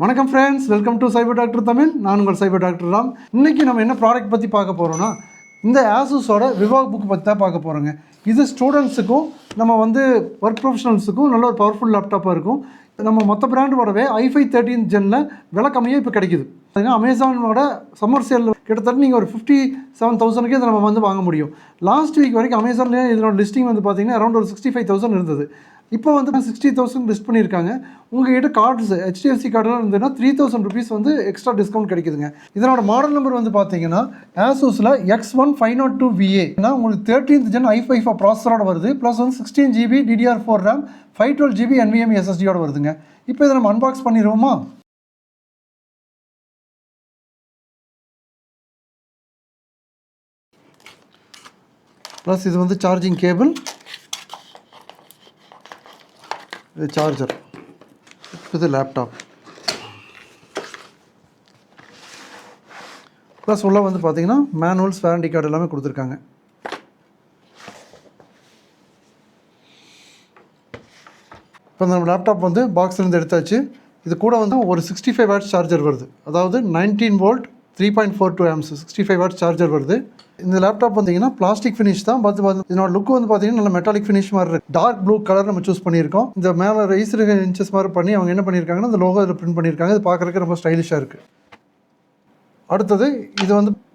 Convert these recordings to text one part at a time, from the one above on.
வணக்கம் friends, welcome to cyber doctor Tamil. நான் உங்கள் சைபர் டாக்டர் ராம். இன்றைக்கி நம்ம என்ன ப்ராடக்ட் பற்றி பார்க்க போகிறோன்னா, இந்த ஆசூஸோட விவாக் புக் பற்றி தான் பார்க்க போகிறோங்க. இது ஸ்டூடெண்ட்ஸுக்கும் நம்ம ஒர்க் ப்ரொஃபஷனல்ஸுக்கும் நல்ல ஒரு பவர்ஃபுல் லேப்டாப்பாக இருக்கும். நம்ம மொத்த பிராண்டோடவே i5 13th ஜென்னில் விலை கம்மியாக இப்போ கிடைக்குது. அமேசானோட சம்மர் சேலில் கிட்டத்தட்ட நீங்கள் ஒரு 57,000க்கே இதை நம்ம வாங்க முடியும். லாஸ்ட் வீக் வரைக்கும் அமேசான்லேயே இதனோட லிஸ்டிங் பார்த்தீங்கன்னா அரௌண்ட் ஒரு 65,000 இருந்தது. இப்போ 60,000 லிஸ்ட் பண்ணியிருக்காங்க. உங்கள்கிட்ட கார்ட்ஸ் HDFC கார்டெலாம் இருந்ததுன்னா 3,000 ருபீஸ் எக்ஸ்ட்ரா டிஸ்கவுண்ட் கிடைக்குதுங்க. இதனோட மாடல் நம்பர் பார்த்தீங்கன்னா ஆசூஸில் X1502VA. உங்களுக்கு 13th ஜென் i5 ப்ராசஸரோட வருது. Plus 16GB DDR4 RAM, 512GB NVMe SSDயோட வருதுங்க. இப்போ இதை நம்ம அன்பாக்ஸ் பண்ணிடுவோமா? ப்ளஸ் இது சார்ஜிங் கேபிள், இது சார்ஜர், இது லேப்டாப். ப்ளஸ் உள்ள பார்த்தீங்கன்னா மேனுவல்ஸ், வாரண்டி கார்டு எல்லாமே கொடுத்துருக்காங்க. இப்போ நம்ம லேப்டாப் பாக்ஸ்லேருந்து எடுத்தாச்சு. இது கூட ஒரு 65 வாட்ஸ் சார்ஜர் வருது. அதாவது 19 வோல்ட் 3.42 amps 65 வாட்ஸ் சார்ஜர் வருது. இந்த லேப்டாப் பிளாஸ்டிக் ஃபினிஷ் தான். இதனோட லுக் பார்த்தீங்கன்னா நல்ல மெட்டாலிக் ஃபினிஷ் மாதிரி இருக்குது. டார்க் ப்ளூ கலர் நம்ம சூஸ் பண்ணியிருக்கோம். இந்த மேலே ரைஸர் இன்ச்சஸ் மாதிரி பண்ணி அவங்க என்ன பண்ணியிருக்காங்கன்னா இந்த லோகோ இதில் பிரிண்ட் பண்ணியிருக்காங்க. இது பார்க்குறதுக்கு ரொம்ப ஸ்டைலிஷாக இருக்குது. அடுத்தது இது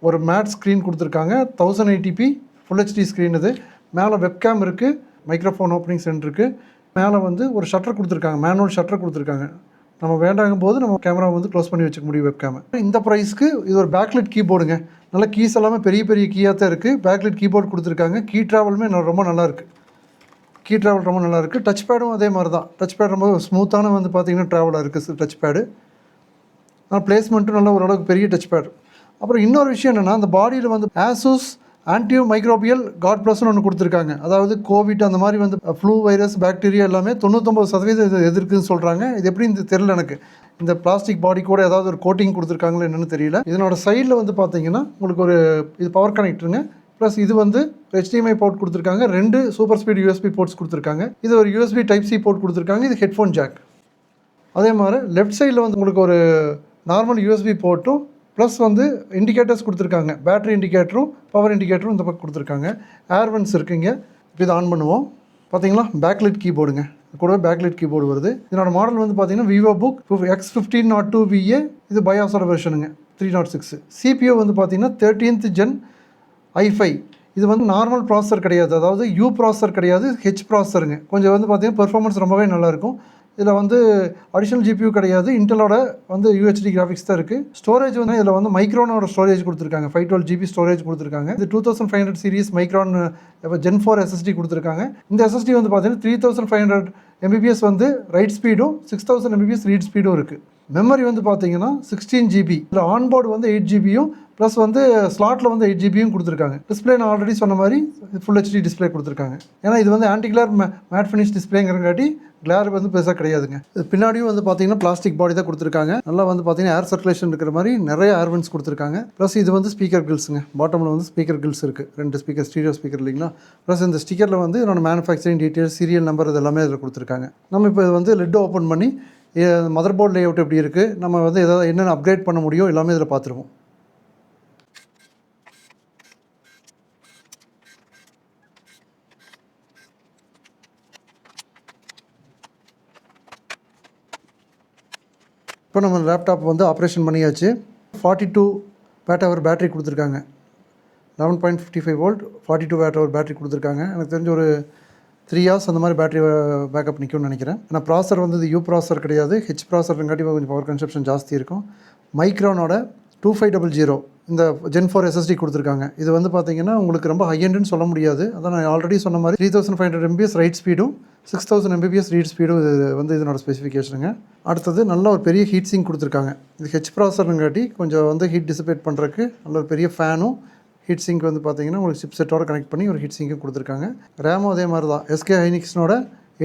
ஒரு மேட் ஸ்க்ரீன் கொடுத்துருக்காங்க. 1080p full HD screen. இது மேலே வெப்கேம் இருக்குது, மைக்ரோஃபோன் ஓப்பனிங் சென்டர் இருக்குது. மேலே ஒரு ஷட்டர் கொடுத்துருக்காங்க, மேனுவல் ஷட்டர் கொடுத்துருக்காங்க. நம்ம வேண்டாங்கும் போது நம்ம கேமரா க்ளோஸ் பண்ணி வச்சுக்க முடியும் வெப்கேமை. இந்த ப்ரைஸ்க்கு இது ஒரு பேக்லைட் கீபோர்டுங்க. நல்ல கீஸ் எல்லாமே பெரிய பெரிய கீயாக தான் இருக்குது. பேக்லைட் கீபோர்டு கொடுத்துருக்காங்க. கீ ட்ராவலுமே ரொம்ப நல்லாயிருக்கு. கீ ட்ராவல் ரொம்ப நல்லாயிருக்கு. டச் பேடும் அதே மாதிரி தான். டச் பேட் ரொம்ப ஸ்மூத்தான பார்த்தீங்கன்னா ட்ராவலாக இருக்குது டச் பேடு. ஆனால் பிளேஸ்மெண்ட்டும் நல்ல ஓரளவுக்கு பெரிய டச் பேட். அப்புறம் இன்னொரு விஷயம் என்னென்னா, அந்த பாடியில் ஆசூஸ் ஆன்டியோ மைக்ரோபியல் காட் ப்ளஸ்னு ஒன்று கொடுத்துருக்காங்க. அதாவது கோவிட் அந்த மாதிரி ஃப்ளூ வைரஸ், பாக்டீரியா எல்லாமே 99% எதிர்க்குன்னு சொல்கிறாங்க. இது எப்படின்னு தெரியல எனக்கு. இந்த பிளாஸ்டிக் பாடி கூட ஏதாவது ஒரு கோட்டிங் கொடுத்துருக்காங்களோ என்னென்னு தெரியல. இதனோட சைடில் பார்த்தீங்கன்னா உங்களுக்கு இது பவர் கனெக்டருங்க. ப்ளஸ் இது HDMI போர்ட் கொடுத்துருக்காங்க. 2 சூப்பர் ஸ்பீட் USB போர்ட்ஸ் கொடுத்துருக்காங்க. இது ஒரு USB Type-C போர்ட் கொடுத்துருக்காங்க. இது ஹெட்ஃபோன் ஜாக். அதே மாதிரி லெஃப்ட் சைடில் உங்களுக்கு ஒரு நார்மல் USB போர்ட்டும் ப்ளஸ் இண்டிகேட்டர்ஸ் கொடுத்துருக்காங்க. பேட்டரி இண்டிகேட்டரும் பவர் இண்டிகேட்டரும் இந்த பக்கம் கொடுத்துருக்காங்க. ஏர்வென்ஸ் இருக்குங்க. இப்போ இதை ஆன் பண்ணுவோம். பார்த்தீங்களா, பேக்லைட் கீபோர்டுங்க. கூடவே பேக்லைட் கீபோர்டு வருது. இதனோட மாடல் பார்த்தீங்கன்னா விவோ புக் X1502VA. இது பயாஸோட வெர்ஷனுங்க 306. CPU பார்த்தீங்கன்னா 13th ஜென் i5. இது நார்மல் ப்ராசஸர் கிடையாது. அதாவது U ப்ராசஸர் கிடையாது, H ப்ராசஸருங்க. கொஞ்சம் பார்த்தீங்கன்னா பெர்ஃபார்மன்ஸ் ரொம்பவே நல்லாயிருக்கும். இதில் அடிஷ்னல் GPU கிடையாது. இன்டலோட UHD கிராஃபிக்ஸ் தான் இருக்குது. ஸ்டோரேஜ் இதில் மைக்ரானோட ஸ்டோரேஜ் கொடுத்துருக்காங்க. 512GB ஸ்டோரேஜ் கொடுத்துருக்காங்க. இது 2500 சீரிஸ் மைக்ரான் Gen 4 SSD கொடுத்துருக்காங்க. இந்த SSD பார்த்தீங்கன்னா 3500 MBPS ரைட் ஸ்பீடும் 6000 MBPS ரீட் ஸ்பீடும் இருக்குது. மெமரி பார்த்தீங்கன்னா 16GB. இதில் ஆன்போர்டு 8GBயும் ப்ளஸ் ஸ்லாட்டில் 8GBயும் கொடுத்துருக்காங்க. டிஸ்பிளே நான் ஆல்ரெடி சொன்ன மாதிரி ஃபுல் HD டிஸ்பிளே கொடுத்துருக்காங்க. ஏன்னா இது ஆன்டி கிளேர் மேட் ஃபினிஷ் டிஸ்பிளேங்கிறங்காட்டி கிளேர் பெருசாக கிடையாதுங்க. இது பின்னாடியும் பார்த்தீங்கன்னா பிளாஸ்டிக் பாடி தான் கொடுத்துருக்காங்க. நல்லா பார்த்தீங்கன்னா ஏர் சர்க்குலேஷன் இருக்கிற மாதிரி நிறைய ஏர்வென்ட்ஸ் கொடுத்துருக்காங்க. ப்ளஸ் இது ஸ்பீக்கர் கில்ஸுங்க. பாட்டமில் ஸ்பீக்கர் கில்ஸ் இருக்குது. 2 ஸ்பீக்கர், ஸ்டீரியோ ஸ்பீக்கர் இல்லைங்களா. ப்ளஸ் இந்த ஸ்டிக்கரில் என்னோட மேனுஃபேக்சரிங் டீட்டெயில்ஸ், சீரியல் நம்பர் இது எல்லாமே இதில் கொடுத்துருக்காங்க. நம்ம இப்போ லிட் ஓப்பன் பண்ணி மதர் போர்டு லேஅவுட் எப்படி இருக்குது, நம்ம ஏதாவது என்னென்ன அப்கிரேட் பண்ண முடியும் எல்லாமே இதில் பார்த்துருவோம். இப்போ நம்ம லேப்டாப் ஆப்ரேஷன் பண்ணியாச்சு. 42 Wh பேட்டரி கொடுத்துருக்காங்க. 11.55 வோல்ட் 42 Wh பேட்டரி கொடுத்துருக்காங்க. எனக்கு தெரிஞ்ச ஒரு 3 hours அந்த மாதிரி பேட்டரி பேக்கப் நிற்கும்னு நினைக்கிறேன். ஆனால் ப்ராசர் இது U ப்ராசர் கிடையாது, H ப்ராசர்ங்காட்டி கொஞ்சம் பவர் கன்சப்ஷன் ஜாஸ்தி இருக்கும். மைக்ரானோட 2500 இந்த Gen 4 SSD கொடுத்துருக்காங்க. இது பார்த்தீங்கன்னா உங்களுக்கு ரொம்ப ஹை எண்டுன்னு சொல்ல முடியாது. அதான் நான் ஆல்ரெடி சொன்ன மாதிரி 3500 MBPS ரைட் ஸ்பீடும் 6000 MBPS ரீட் ஸ்பீடும் இதனோட ஸ்பெசிஃபிகேஷனுங்க. அடுத்தது நல்ல ஒரு பெரிய ஹீட் சிங்க் கொடுத்துருக்காங்க. இது H ப்ராசர்ங்காட்டி கொஞ்சம் ஹீட் டிசிபேட் பண்ணுறதுக்கு நல்ல ஒரு பெரிய ஃபேனும் ஹீட் சிங்க் பார்த்தீங்கன்னா உங்களுக்கு சிப் செட்டோட கனெக்ட் பண்ணி ஒரு ஹீட் சிங்க்கும் கொடுத்துருக்காங்க. ரேமும் அதே மாதிரி தான். SK ஹைனிக்ஸ்னோட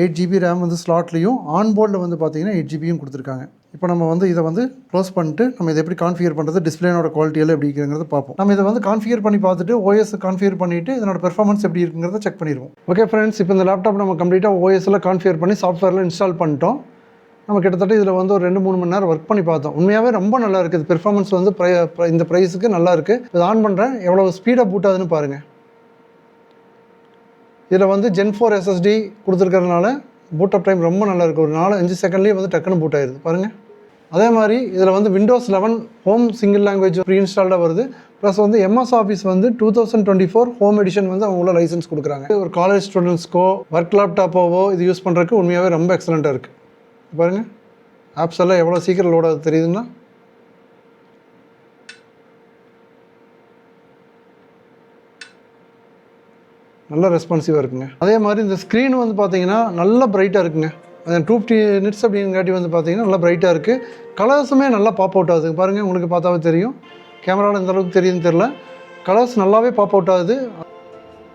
8GB ரேம் ஸ்லாட்லேயும் ஆன்போர்டில் பார்த்தீங்கன்னா 8GBயும் கொடுத்துருக்காங்க. இப்போ நம்ம இதை க்ளோஸ் பண்ணிட்டு நம்ம இதை எப்படி கான்ஃபிகர் பண்ணுறது, டிஸ்பிளேனோட குவாலிட்டியெல்லாம் எப்படி இருக்குங்கிறத பார்ப்போம். நம்ம இதை கான்ஃபிகர் பண்ணி பார்த்துட்டு OS கான்ஃபிகர் பண்ணிவிட்டு இதனோட பெர்ஃபார்மன்ஸ் எப்படி இருக்குங்கிறத செக் பண்ணிடுவோம். ஓகே ஃப்ரெண்ட்ஸ், இப்போ இந்த லேப்டாப் நம்ம கம்ப்ளீட்டாக OSல கான்ஃபிகர் பண்ணி சாஃப்ட்வேரில் இன்ஸ்டால் பண்ணிட்டோம். நம்ம கிட்டத்தட்ட இதில் வந்து ஒரு 2-3 மணி நேரம் ஒர்க் பண்ணி பார்த்தோம். உண்மையாகவே ரொம்ப நல்லா இருக்குது. பெர்ஃபார்மன்ஸ் வந்து இந்த ப்ரைஸுக்கு நல்லா இருக்குது. இது ஆன் பண்ணுறேன், எவ்வளோ ஸ்பீடாக பூட் ஆகுதுன்னு பாருங்கள். இதில் வந்து Gen 4 SSD கொடுத்துருக்கறதுனால பூட் அப் டைம் ரொம்ப நல்லா இருக்குது. ஒரு 4-5 செகண்ட்லேயே வந்து டக்குன்னு பூட் ஆயிடுது பாருங்கள். அதே மாதிரி இதில் வந்து Windows 11 home single language pre இன்ஸ்டால்டாக வருது. ப்ளஸ் வந்து MS Office வந்து 2024 ஹோம் எடிஷன் வந்து அவங்கள லைசன்ஸ் கொடுக்குறாங்க. ஒரு காலேஜ் ஸ்டூடெண்ட்ஸ்க்கோ ஒர்க் லேப்டாப்போவோ இது யூஸ் பண்ணுறதுக்கு உண்மையாகவே ரொம்ப எக்ஸலண்ட்டாக இருக்குது. பாருங்கள், ஆப்ஸ் எல்லாம் எவ்வளோ சீக்கிரம் லோட் ஆகுது தெரியுதுங்களா? நல்ல ரெஸ்பான்சிவாக இருக்குங்க. அதே மாதிரி இந்த ஸ்க்ரீன் வந்து பார்த்தீங்கன்னா நல்லா பிரைட்டாக இருக்குங்க. 250 நிட்ஸ் அப்படிங்காட்டி வந்து பார்த்தீங்கன்னா நல்லா பிரைட்டாக இருக்குது. கலர்ஸுமே நல்லா பாப் அவுட் ஆகுது பாருங்கள். உங்களுக்கு பார்த்தாவே தெரியும். கேமராவில் எந்த அளவுக்கு தெரியுதுன்னு தெரில. கலர்ஸ் நல்லாவே பாப் அவுட் ஆகுது.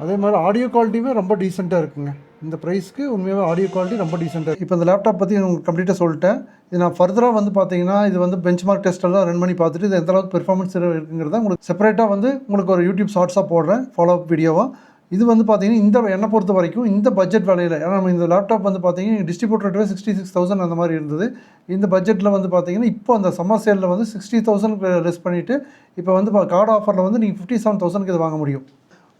அதே மாதிரி ஆடியோ குவாலிட்டியுமே ரொம்ப டீசெண்டாக இருக்குங்க. இந்த ப்ரைஸ்க்கு உண்மையாகவே ஆடியோ குவாலிட்டி ரொம்ப டீசெண்டாக இருக்குது. இப்போ இந்த லேப்டாப் பற்றி உங்களுக்கு கம்ப்ளீட்டாக சொல்லிட்டேன். இது நான் ஃபர்தராக வந்து பார்த்தீங்கன்னா இது வந்து பெஞ்ச்மார்க் டெஸ்ட்டெல்லாம் ரன் பண்ணி பார்த்துட்டு இது எந்த அளவுக்கு பெர்ஃபார்மன்ஸ் இருக்குங்கிறத உங்களுக்கு செப்பரேட்டாக வந்து உங்களுக்கு ஒரு யூடியூப் ஷார்ட்ஸாக போடுறேன், ஃபாலோ அப் வீடியோவாக. இது வந்து பார்த்தீங்கன்னா இந்த என்னை பொறுத்த வரைக்கும் இந்த பட்ஜெட் வேலையில், ஏன்னா நம்ம இந்த லேப்டாப் வந்து பார்த்தீங்கன்னா டிஸ்ட்ரிபியூட்டர்வே 66,000 அந்த மாதிரி இருந்தது. இந்த பட்ஜெட்டில் வந்து பார்த்தீங்கன்னா இப்போ அந்த சம்மர் சேலில் வந்து 60,000 லெஸ் பண்ணிவிட்டு இப்போ வந்து கார்டு ஆஃபரில் வந்து நீங்கள் 57,000க்கு இது வாங்க முடியும்.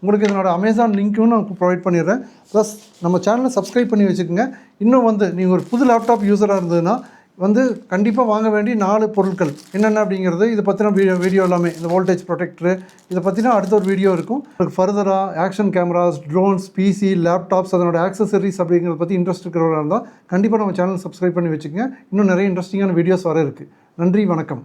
உங்களுக்கு இதனோட அமேசான் லிங்க்கும் நான் ப்ரொவைட் பண்ணிடுறேன். ப்ளஸ் நம்ம சேனலை சப்ஸ்கிரைப் பண்ணி வச்சுக்கோங்க. இன்னும் வந்து நீங்கள் ஒரு புது லேப்டாப் யூஸராக இருந்ததுன்னா வந்து கண்டிப்பாக வாங்க வேண்டிய 4 பொருட்கள் என்னென்ன அப்படிங்கிறது இதை பற்றின வீடியோ எல்லாமே, இந்த வோல்டேஜ் ப்ரொடெக்டரு இதை பற்றினா அடுத்த ஒரு வீடியோ இருக்கும். உங்களுக்கு ஃபர்தராக action cameras, drones, PC, laptops அதனோட ஆக்சசரிஸ் அப்படிங்கிறத பற்றி இன்ட்ரெஸ்ட் இருக்கிறவராக இருந்தால் கண்டிப்பாக நம்ம சேனல் சப்ஸ்கிரைப் பண்ணி வச்சுக்கோங்க. இன்னும் நிறைய இன்ட்ரெஸ்டிங்கான வீடியோஸ் வர இருக்குது. நன்றி, வணக்கம்.